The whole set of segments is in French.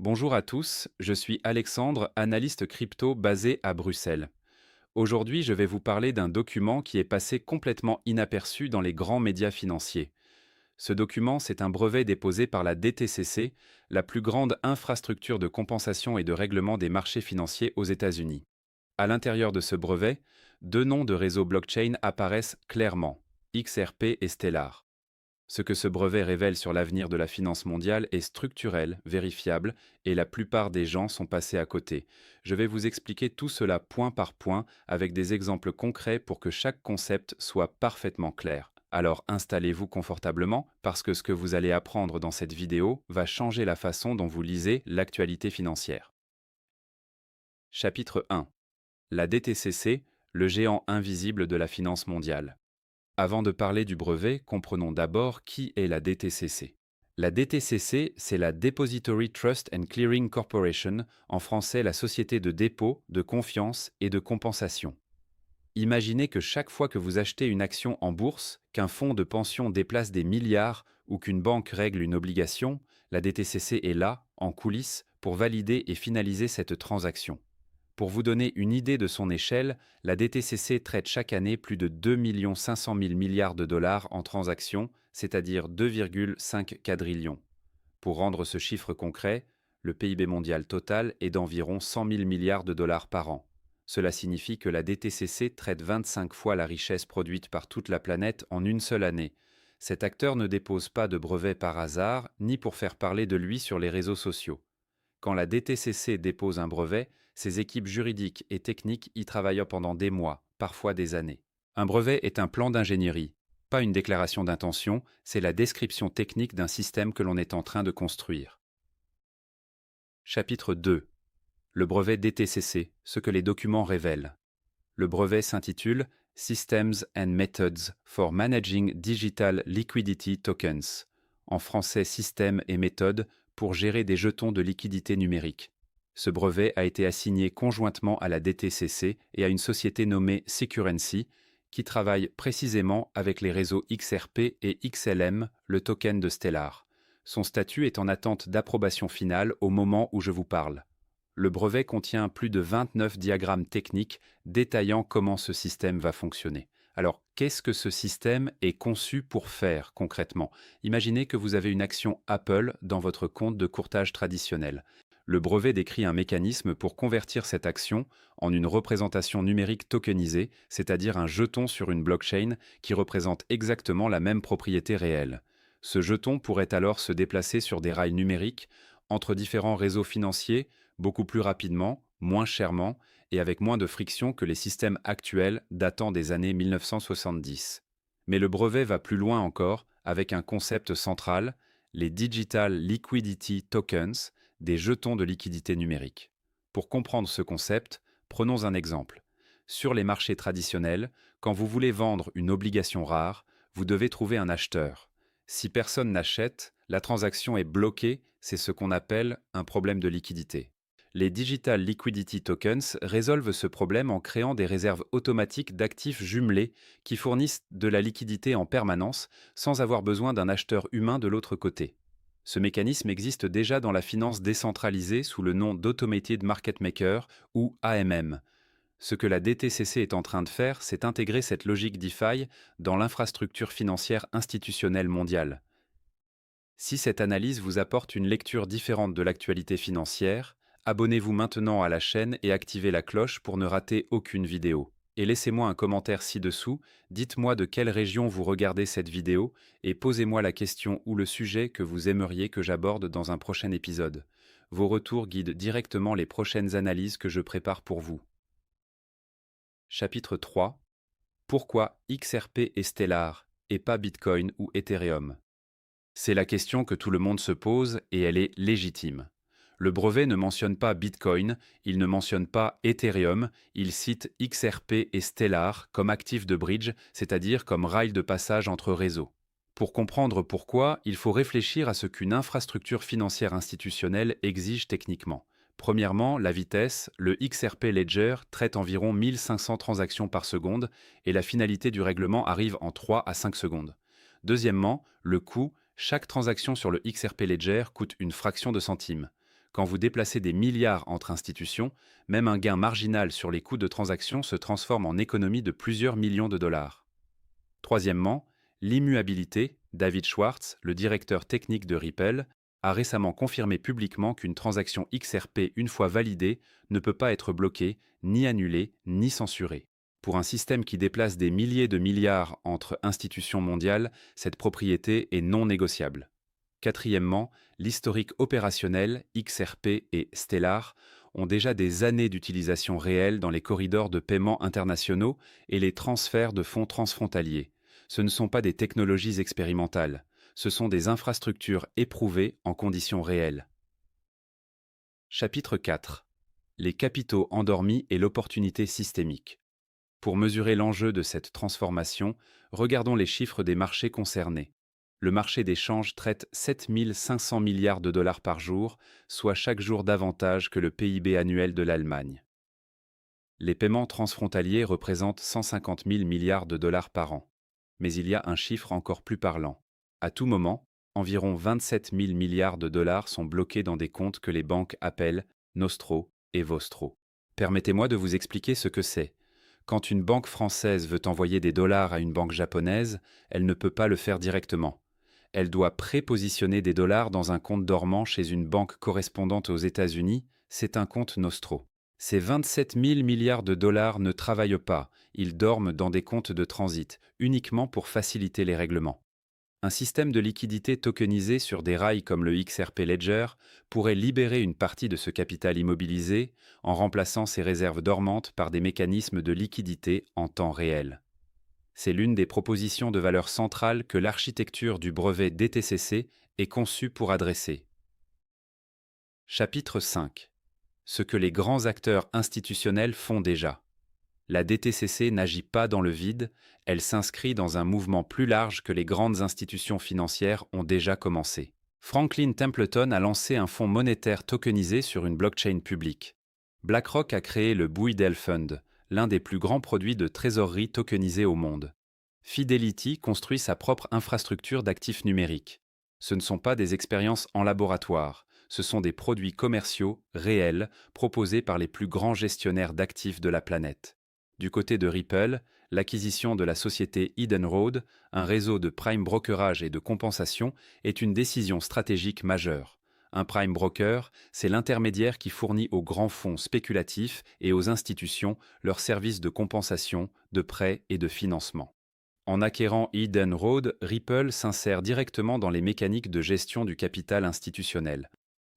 Bonjour à tous, je suis Alexandre, analyste crypto basé à Bruxelles. Aujourd'hui, je vais vous parler d'un document qui est passé complètement inaperçu dans les grands médias financiers. Ce document, c'est un brevet déposé par la DTCC, la plus grande infrastructure de compensation et de règlement des marchés financiers aux États-Unis. À l'intérieur de ce brevet, deux noms de réseaux blockchain apparaissent clairement, XRP et Stellar. Ce que ce brevet révèle sur l'avenir de la finance mondiale est structurel, vérifiable, et la plupart des gens sont passés à côté. Je vais vous expliquer tout cela point par point avec des exemples concrets pour que chaque concept soit parfaitement clair. Alors installez-vous confortablement parce que ce que vous allez apprendre dans cette vidéo va changer la façon dont vous lisez l'actualité financière. Chapitre 1. La DTCC, le géant invisible de la finance mondiale. Avant de parler du brevet, comprenons d'abord qui est la DTCC. La DTCC, c'est la Depository Trust and Clearing Corporation, en français la Société de dépôt, de confiance et de compensation. Imaginez que chaque fois que vous achetez une action en bourse, qu'un fonds de pension déplace des milliards ou qu'une banque règle une obligation, la DTCC est là, en coulisses, pour valider et finaliser cette transaction. Pour vous donner une idée de son échelle, la DTCC traite chaque année plus de 2 500 000 milliards de dollars en transactions, c'est-à-dire 2,5 quadrillions. Pour rendre ce chiffre concret, le PIB mondial total est d'environ 100 000 milliards de dollars par an. Cela signifie que la DTCC traite 25 fois la richesse produite par toute la planète en une seule année. Cet acteur ne dépose pas de brevet par hasard, ni pour faire parler de lui sur les réseaux sociaux. Quand la DTCC dépose un brevet, ses équipes juridiques et techniques y travaillent pendant des mois, parfois des années. Un brevet est un plan d'ingénierie, pas une déclaration d'intention, c'est la description technique d'un système que l'on est en train de construire. Chapitre 2. Le brevet DTCC, ce que les documents révèlent. Le brevet s'intitule Systems and Methods for Managing Digital Liquidity Tokens, en français système et méthode pour gérer des jetons de liquidité numérique. Ce brevet a été assigné conjointement à la DTCC et à une société nommée Securency, qui travaille précisément avec les réseaux XRP et XLM, le token de Stellar. Son statut est en attente d'approbation finale au moment où je vous parle. Le brevet contient plus de 29 diagrammes techniques détaillant comment ce système va fonctionner. Alors, qu'est-ce que ce système est conçu pour faire concrètement? Imaginez que vous avez une action Apple dans votre compte de courtage traditionnel. Le brevet décrit un mécanisme pour convertir cette action en une représentation numérique tokenisée, c'est-à-dire un jeton sur une blockchain qui représente exactement la même propriété réelle. Ce jeton pourrait alors se déplacer sur des rails numériques entre différents réseaux financiers beaucoup plus rapidement, moins chèrement et avec moins de friction que les systèmes actuels datant des années 1970. Mais le brevet va plus loin encore avec un concept central, les Digital Liquidity Tokens, des jetons de liquidité numérique. Pour comprendre ce concept, prenons un exemple. Sur les marchés traditionnels, quand vous voulez vendre une obligation rare, vous devez trouver un acheteur. Si personne n'achète, la transaction est bloquée, c'est ce qu'on appelle un problème de liquidité. Les Digital Liquidity Tokens résolvent ce problème en créant des réserves automatiques d'actifs jumelés qui fournissent de la liquidité en permanence sans avoir besoin d'un acheteur humain de l'autre côté. Ce mécanisme existe déjà dans la finance décentralisée sous le nom d'Automated Market Maker ou AMM. Ce que la DTCC est en train de faire, c'est intégrer cette logique DeFi dans l'infrastructure financière institutionnelle mondiale. Si cette analyse vous apporte une lecture différente de l'actualité financière, abonnez-vous maintenant à la chaîne et activez la cloche pour ne rater aucune vidéo. Et laissez-moi un commentaire ci-dessous, dites-moi de quelle région vous regardez cette vidéo et posez-moi la question ou le sujet que vous aimeriez que j'aborde dans un prochain épisode. Vos retours guident directement les prochaines analyses que je prépare pour vous. Chapitre 3. Pourquoi XRP est Stellar et pas Bitcoin ou Ethereum? C'est la question que tout le monde se pose et elle est légitime. Le brevet ne mentionne pas Bitcoin, il ne mentionne pas Ethereum, il cite XRP et Stellar comme actifs de bridge, c'est-à-dire comme rails de passage entre réseaux. Pour comprendre pourquoi, il faut réfléchir à ce qu'une infrastructure financière institutionnelle exige techniquement. Premièrement, la vitesse, le XRP Ledger traite environ 1500 transactions par seconde et la finalité du règlement arrive en 3 à 5 secondes. Deuxièmement, le coût, chaque transaction sur le XRP Ledger coûte une fraction de centime. Quand vous déplacez des milliards entre institutions, même un gain marginal sur les coûts de transaction se transforme en économie de plusieurs millions de dollars. Troisièmement, l'immuabilité. David Schwartz, le directeur technique de Ripple, a récemment confirmé publiquement qu'une transaction XRP une fois validée ne peut pas être bloquée, ni annulée, ni censurée. Pour un système qui déplace des milliers de milliards entre institutions mondiales, cette propriété est non négociable. Quatrièmement, l'historique opérationnel, XRP et Stellar ont déjà des années d'utilisation réelle dans les corridors de paiement internationaux et les transferts de fonds transfrontaliers. Ce ne sont pas des technologies expérimentales, ce sont des infrastructures éprouvées en conditions réelles. Chapitre 4. Les capitaux endormis et l'opportunité systémique. Pour mesurer l'enjeu de cette transformation, regardons les chiffres des marchés concernés. Le marché des changes traite 7 500 milliards de dollars par jour, soit chaque jour davantage que le PIB annuel de l'Allemagne. Les paiements transfrontaliers représentent 150 000 milliards de dollars par an. Mais il y a un chiffre encore plus parlant. À tout moment, environ 27 000 milliards de dollars sont bloqués dans des comptes que les banques appellent Nostro et Vostro. Permettez-moi de vous expliquer ce que c'est. Quand une banque française veut envoyer des dollars à une banque japonaise, elle ne peut pas le faire directement. Elle doit prépositionner des dollars dans un compte dormant chez une banque correspondante aux États-Unis, c'est un compte Nostro. Ces 27 000 milliards de dollars ne travaillent pas, ils dorment dans des comptes de transit, uniquement pour faciliter les règlements. Un système de liquidité tokenisé sur des rails comme le XRP Ledger pourrait libérer une partie de ce capital immobilisé en remplaçant ces réserves dormantes par des mécanismes de liquidité en temps réel. C'est l'une des propositions de valeur centrale que l'architecture du brevet DTCC est conçue pour adresser. Chapitre 5. Ce que les grands acteurs institutionnels font déjà. La DTCC n'agit pas dans le vide, elle s'inscrit dans un mouvement plus large que les grandes institutions financières ont déjà commencé. Franklin Templeton a lancé un fonds monétaire tokenisé sur une blockchain publique. BlackRock a créé le Buydel Fund, l'un des plus grands produits de trésorerie tokenisés au monde. Fidelity construit sa propre infrastructure d'actifs numériques. Ce ne sont pas des expériences en laboratoire, ce sont des produits commerciaux réels proposés par les plus grands gestionnaires d'actifs de la planète. Du côté de Ripple, l'acquisition de la société Edenred, un réseau de prime brokerage et de compensation, est une décision stratégique majeure. Un prime broker, c'est l'intermédiaire qui fournit aux grands fonds spéculatifs et aux institutions leurs services de compensation, de prêt et de financement. En acquérant Edenred, Ripple s'insère directement dans les mécaniques de gestion du capital institutionnel.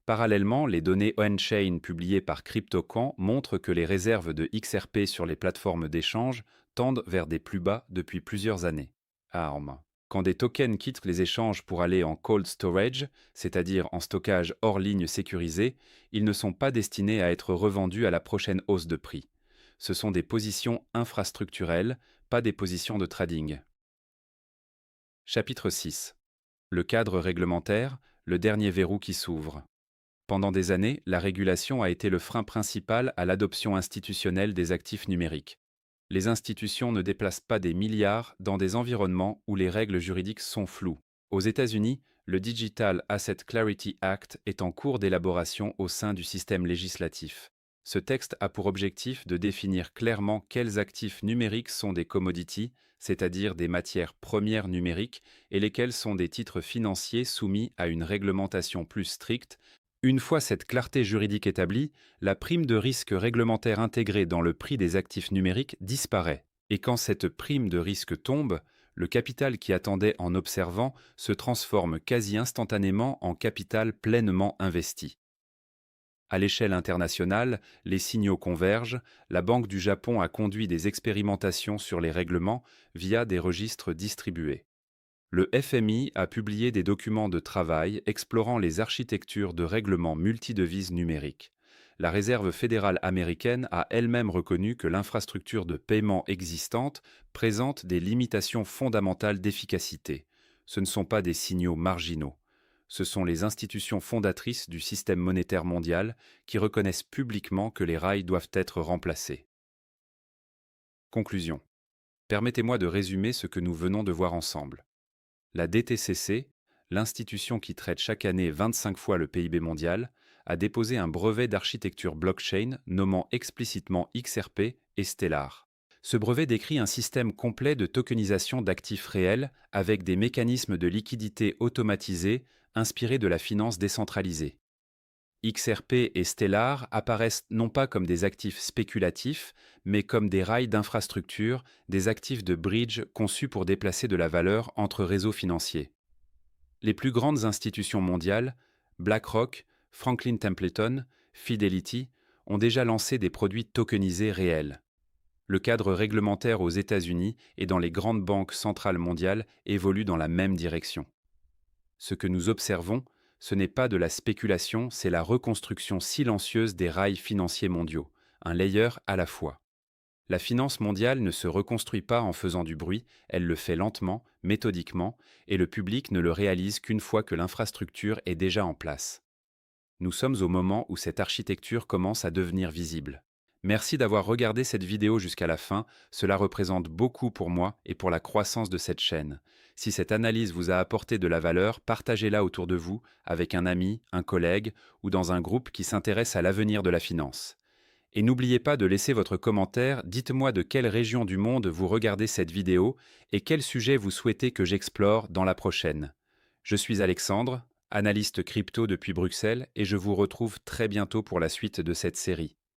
Parallèlement, les données on-chain publiées par CryptoQuant montrent que les réserves de XRP sur les plateformes d'échange tendent vers des plus bas depuis plusieurs années. ARM. Quand des tokens quittent les échanges pour aller en cold storage, c'est-à-dire en stockage hors ligne sécurisé, ils ne sont pas destinés à être revendus à la prochaine hausse de prix. Ce sont des positions infrastructurelles, pas des positions de trading. Chapitre 6. Le cadre réglementaire, le dernier verrou qui s'ouvre. Pendant des années, la régulation a été le frein principal à l'adoption institutionnelle des actifs numériques. Les institutions ne déplacent pas des milliards dans des environnements où les règles juridiques sont floues. Aux États-Unis, le Digital Asset Clarity Act est en cours d'élaboration au sein du système législatif. Ce texte a pour objectif de définir clairement quels actifs numériques sont des commodities, c'est-à-dire des matières premières numériques, et lesquels sont des titres financiers soumis à une réglementation plus stricte. Une fois cette clarté juridique établie, la prime de risque réglementaire intégrée dans le prix des actifs numériques disparaît. Et quand cette prime de risque tombe, le capital qui attendait en observant se transforme quasi instantanément en capital pleinement investi. À l'échelle internationale, les signaux convergent, la Banque du Japon a conduit des expérimentations sur les règlements via des registres distribués. Le FMI a publié des documents de travail explorant les architectures de règlements multidevises numériques. La Réserve fédérale américaine a elle-même reconnu que l'infrastructure de paiement existante présente des limitations fondamentales d'efficacité. Ce ne sont pas des signaux marginaux. Ce sont les institutions fondatrices du système monétaire mondial qui reconnaissent publiquement que les rails doivent être remplacés. Conclusion. Permettez-moi de résumer ce que nous venons de voir ensemble. La DTCC, l'institution qui traite chaque année 25 fois le PIB mondial, a déposé un brevet d'architecture blockchain nommant explicitement XRP et Stellar. Ce brevet décrit un système complet de tokenisation d'actifs réels avec des mécanismes de liquidité automatisés inspirés de la finance décentralisée. XRP et Stellar apparaissent non pas comme des actifs spéculatifs, mais comme des rails d'infrastructure, des actifs de bridge conçus pour déplacer de la valeur entre réseaux financiers. Les plus grandes institutions mondiales, BlackRock, Franklin Templeton, Fidelity, ont déjà lancé des produits tokenisés réels. Le cadre réglementaire aux États-Unis et dans les grandes banques centrales mondiales évolue dans la même direction. Ce que nous observons, ce n'est pas de la spéculation, c'est la reconstruction silencieuse des rails financiers mondiaux, un layer à la fois. La finance mondiale ne se reconstruit pas en faisant du bruit, elle le fait lentement, méthodiquement, et le public ne le réalise qu'une fois que l'infrastructure est déjà en place. Nous sommes au moment où cette architecture commence à devenir visible. Merci d'avoir regardé cette vidéo jusqu'à la fin, cela représente beaucoup pour moi et pour la croissance de cette chaîne. Si cette analyse vous a apporté de la valeur, partagez-la autour de vous, avec un ami, un collègue ou dans un groupe qui s'intéresse à l'avenir de la finance. Et n'oubliez pas de laisser votre commentaire, dites-moi de quelle région du monde vous regardez cette vidéo et quel sujet vous souhaitez que j'explore dans la prochaine. Je suis Alexandre, analyste crypto depuis Bruxelles et je vous retrouve très bientôt pour la suite de cette série.